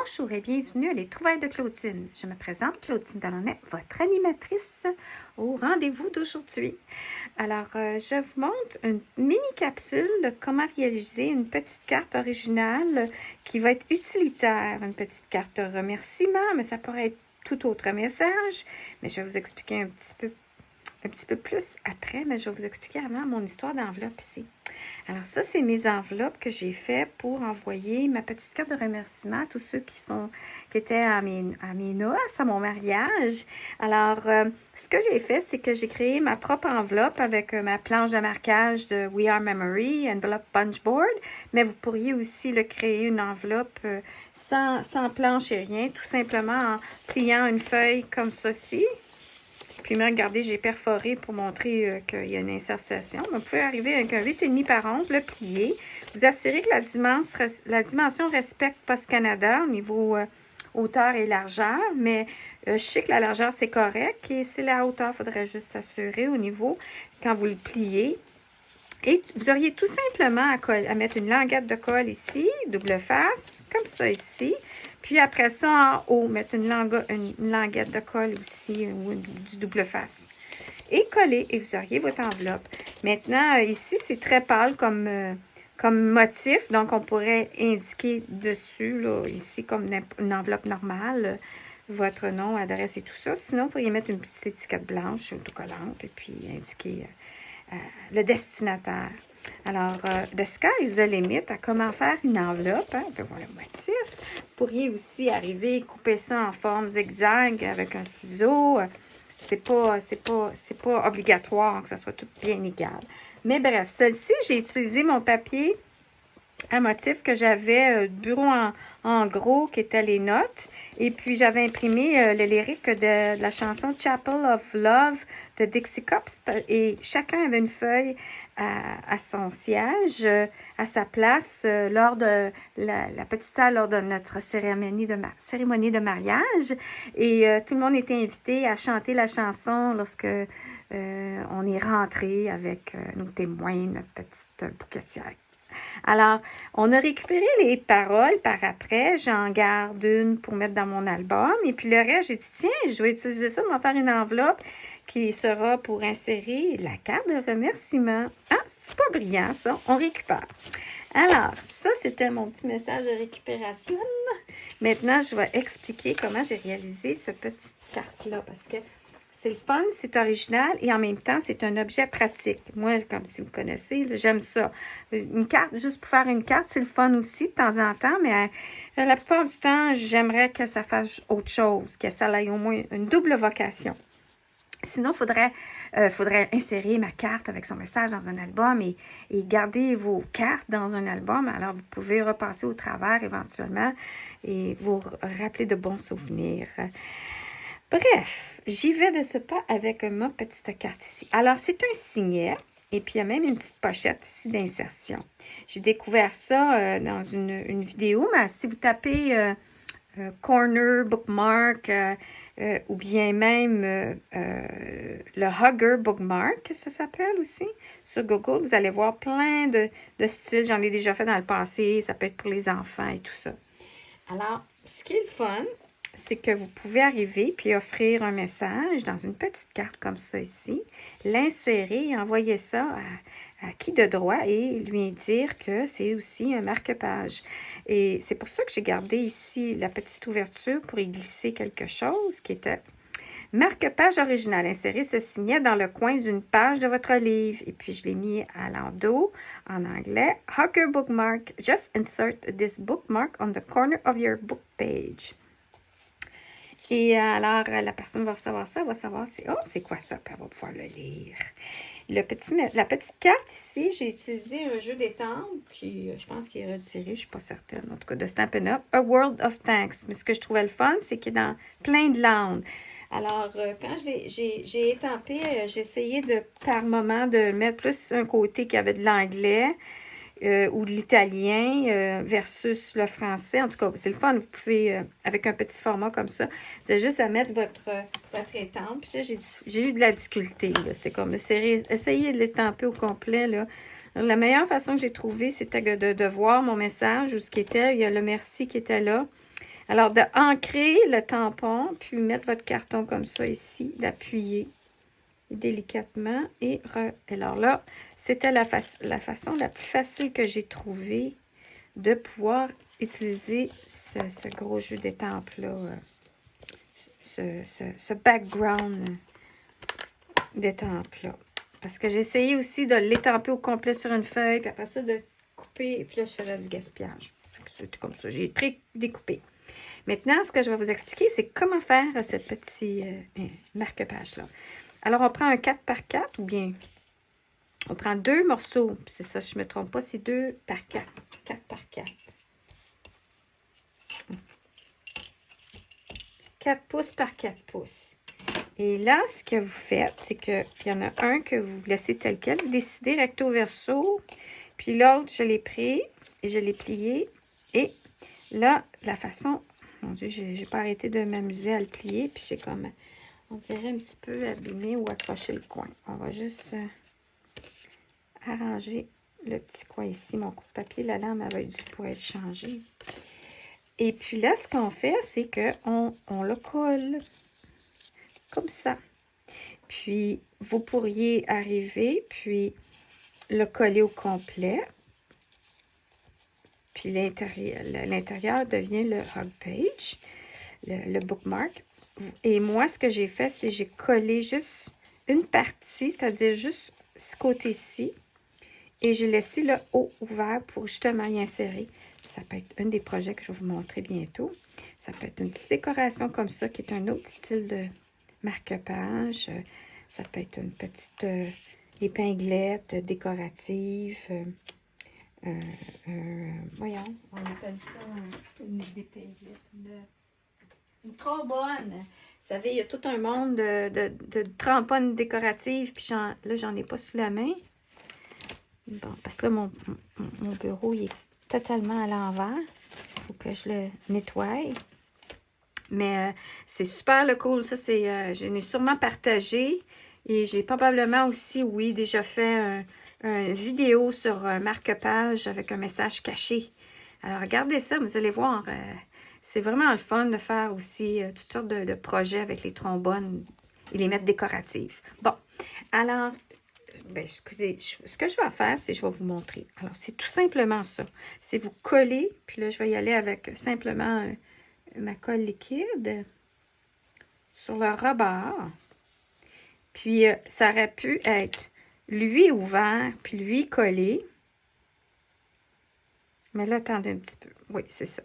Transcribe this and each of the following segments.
Bonjour et bienvenue à Les Trouvailles de Claudine. Je me présente, Claudine Delaunay, votre animatrice au rendez-vous d'aujourd'hui. Alors, je vous montre une mini-capsule de comment réaliser une petite carte originale qui va être utilitaire. Une petite carte de remerciement, mais ça pourrait être tout autre message. Mais je vais vous expliquer un petit peu plus après, mais je vais vous expliquer avant mon histoire d'enveloppe ici. Alors ça, c'est mes enveloppes que j'ai fait pour envoyer ma petite carte de remerciement à tous ceux qui étaient à mes noces, à mon mariage. Alors, ce que j'ai fait, c'est que j'ai créé ma propre enveloppe avec ma planche de marquage de We Are Memory, Envelope Punch Board, mais vous pourriez aussi créer une enveloppe sans planche et rien, tout simplement en pliant une feuille comme ceci. Puis, regardez, j'ai perforé pour montrer qu'il y a une insertion. Vous pouvez arriver avec un 8,5 par 11, le plier. Vous assurez que la dimension respecte Post Canada au niveau hauteur et largeur, mais je sais que la largeur, c'est correct. Et c'est la hauteur, il faudrait juste s'assurer au niveau quand vous le pliez. Et vous auriez tout simplement à mettre une languette de colle ici, double face, comme ça ici. Puis après ça, en haut, mettre une languette de colle aussi, ou du double face. Et coller, et vous auriez votre enveloppe. Maintenant, ici, c'est très pâle comme motif. Donc, on pourrait indiquer dessus, là, ici, comme une enveloppe normale, votre nom, adresse et tout ça. Sinon, vous pourriez mettre une petite étiquette blanche, autocollante, et puis indiquer le destinataire. Alors, the sky is the limit à comment faire une enveloppe. Hein? On peut voir le motif. Vous pourriez aussi arriver et couper ça en forme zigzag avec un ciseau. C'est pas obligatoire que ça soit tout bien égal. Mais bref, celle-ci, j'ai utilisé mon papier à motif que j'avais du bureau en gros qui étaient les notes. Et puis, j'avais imprimé le lyrique de la chanson Chapel of Love de Dixie Cups. Et chacun avait une feuille à son siège, à sa place, lors de la petite salle, lors de notre cérémonie de mariage. Et tout le monde était invité à chanter la chanson lorsque on est rentré avec nos témoins, notre petite bouquetière. Alors, on a récupéré les paroles par après. J'en garde une pour mettre dans mon album. Et puis le reste, j'ai dit, tiens, je vais utiliser ça pour faire une enveloppe qui sera pour insérer la carte de remerciement. Ah, c'est pas brillant, ça. On récupère. Alors, ça, c'était mon petit message de récupération. Maintenant, je vais expliquer comment j'ai réalisé ce petit carte-là parce que c'est le fun, c'est original et en même temps, c'est un objet pratique. Moi, comme si vous connaissez, j'aime ça. Une carte, juste pour faire une carte, c'est le fun aussi de temps en temps, mais la plupart du temps, j'aimerais que ça fasse autre chose, que ça ait au moins une double vocation. Sinon, il faudrait insérer ma carte avec son message dans un album et garder vos cartes dans un album. Alors, vous pouvez repasser au travers éventuellement et vous rappeler de bons souvenirs. Bref, j'y vais de ce pas avec ma petite carte ici. Alors, c'est un signet et puis il y a même une petite pochette ici d'insertion. J'ai découvert ça dans une vidéo, mais si vous tapez Corner Bookmark ou bien même le Hugger Bookmark, ça s'appelle aussi, sur Google, vous allez voir plein de styles. J'en ai déjà fait dans le passé, ça peut être pour les enfants et tout ça. Alors, ce qui est le fun, c'est que vous pouvez arriver puis offrir un message dans une petite carte comme ça ici, l'insérer et envoyer ça à qui de droit et lui dire que c'est aussi un marque-page. Et c'est pour ça que j'ai gardé ici la petite ouverture pour y glisser quelque chose qui était marque-page original. Insérez ce signet dans le coin d'une page de votre livre. Et puis, je l'ai mis à l'endos en anglais. Hugger Bookmark. Just insert this bookmark on the corner of your book page. Et alors, la personne va recevoir ça, va savoir c'est quoi ça, puis elle va pouvoir le lire. La petite carte ici, j'ai utilisé un jeu d'étampes, qui je pense qu'il est retiré, je ne suis pas certaine, en tout cas, de Stampin' Up, A World of Thanks. Mais ce que je trouvais le fun, c'est qu'il est dans plein de langues. Alors, quand j'ai étampé, j'ai essayé par moment de mettre plus un côté qui avait de l'anglais, ou de l'italien versus le français. En tout cas, c'est le fun. Vous pouvez, avec un petit format comme ça, vous avez juste à mettre votre étampe. Puis là, j'ai eu de la difficulté. C'était comme essayer de l'étamper au complet. Là. La meilleure façon que j'ai trouvée, c'était de voir mon message ou ce qui était. Il y a le merci qui était là. Alors, de ancrer le tampon, puis mettre votre carton comme ça ici, d'appuyer délicatement. Alors là, c'était la façon la plus facile que j'ai trouvée de pouvoir utiliser ce gros jeu d'étampe-là, ce background d'étampe-là. Parce que j'ai essayé aussi de l'étamper au complet sur une feuille, puis après ça, de couper, et puis là, je faisais du gaspillage. C'était comme ça, j'ai pré-découpé. Maintenant, ce que je vais vous expliquer, c'est comment faire ce petit marque-page-là. Alors, on prend un 4 par 4 ou bien on prend 2 morceaux. C'est ça, je ne me trompe pas, c'est 2 par 4. 4 par 4. 4 pouces par 4 pouces. Et là, ce que vous faites, c'est qu'il y en a un que vous laissez tel quel. Vous décidez recto verso. Puis l'autre, je l'ai pris et je l'ai plié. Et là, la façon... Mon Dieu, j'ai pas arrêté de m'amuser à le plier. Puis j'ai comme, on dirait un petit peu abîmé ou accroché le coin. On va juste arranger le petit coin ici. Mon coupe-papier, la lame avait dû pouvoir être changée. Et puis là, ce qu'on fait, c'est qu'on le colle comme ça. Puis, vous pourriez arriver, puis le coller au complet. Puis l'intérieur devient le hug page, le bookmark. Et moi, ce que j'ai fait, c'est j'ai collé juste une partie, c'est-à-dire juste ce côté-ci. Et j'ai laissé le haut ouvert pour justement y insérer. Ça peut être un des projets que je vais vous montrer bientôt. Ça peut être une petite décoration comme ça, qui est un autre style de marque-page. Ça peut être une petite épinglette décorative. Voyons, on appelle ça une épinglette. Une trombone. Vous savez, il y a tout un monde de trombones décoratives. Puis là, j'en ai pas sous la main. Bon, parce que là, mon bureau, il est totalement à l'envers. Il faut que je le nettoie. Mais c'est super le cool. Ça, c'est, je l'ai sûrement partagé. Et j'ai probablement aussi, oui, déjà fait une vidéo sur un marque-page avec un message caché. Alors, regardez ça, vous allez voir. C'est vraiment le fun de faire aussi toutes sortes de projets avec les trombones et les mettre décoratifs. Bon, alors, ben, excusez, ce que je vais faire, c'est que je vais vous montrer. Alors, c'est tout simplement ça. C'est vous coller, puis là, je vais y aller avec simplement ma colle liquide sur le rebord. Puis, ça aurait pu être lui ouvert, puis lui collé. Mais là, attendez un petit peu. Oui, c'est ça.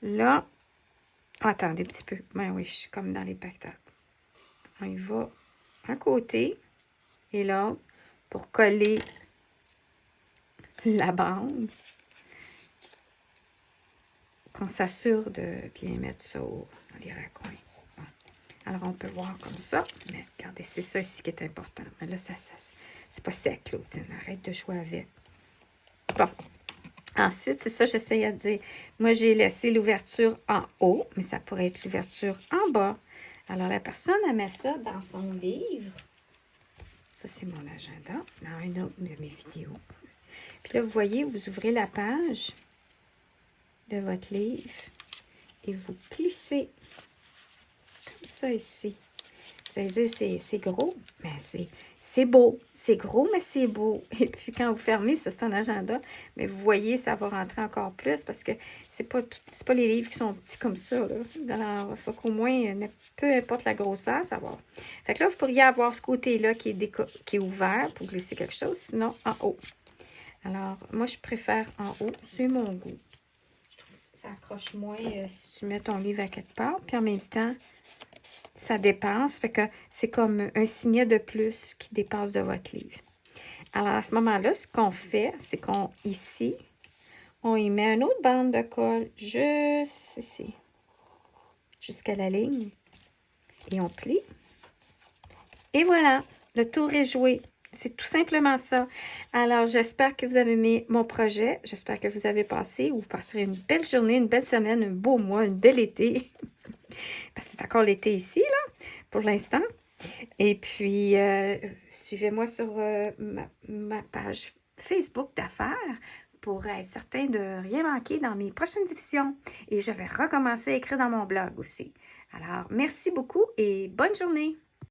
Là, attendez un petit peu. Ben oui, je suis comme dans les pactables. On y va un côté et l'autre pour coller la bande. Qu'on s'assure de bien mettre ça dans les raccoins. Bon. Alors, on peut voir comme ça. Mais regardez, c'est ça ici qui est important. Mais là, c'est pas sec, Claudine. Arrête de jouer avec. Bon. Ensuite, c'est ça que j'essayais de dire. Moi, j'ai laissé l'ouverture en haut, mais ça pourrait être l'ouverture en bas. Alors, la personne, elle met ça dans son livre. Ça, c'est mon agenda. Dans une autre de mes vidéos. Puis là, vous voyez, vous ouvrez la page de votre livre et vous plissez comme ça ici. Vous allez dire, c'est gros, mais c'est beau. C'est gros, mais c'est beau. Et puis, quand vous fermez, ça, c'est un agenda, mais vous voyez, ça va rentrer encore plus parce que c'est pas les livres qui sont petits comme ça, là. Alors, il faut qu'au moins, peu importe la grosseur, ça va. Fait que là, vous pourriez avoir ce côté-là qui est ouvert pour glisser quelque chose, sinon en haut. Alors, moi, je préfère en haut. C'est mon goût. Je trouve que ça accroche moins si tu mets ton livre à quelque part. Puis en même temps, ça dépasse. Fait que c'est comme un signet de plus qui dépasse de votre livre. Alors, à ce moment-là, ce qu'on fait, c'est qu'on, ici, on y met une autre bande de colle juste ici, jusqu'à la ligne. Et on plie. Et voilà, le tour est joué. C'est tout simplement ça. Alors, j'espère que vous avez aimé mon projet. J'espère que vous avez passé ou vous passerez une belle journée, une belle semaine, un beau mois, un bel été. Parce que c'est encore l'été ici, là, pour l'instant. Et puis, suivez-moi sur ma page Facebook d'affaires. Vous pour être certain de rien manquer dans mes prochaines diffusions. Et je vais recommencer à écrire dans mon blog aussi. Alors, merci beaucoup et bonne journée!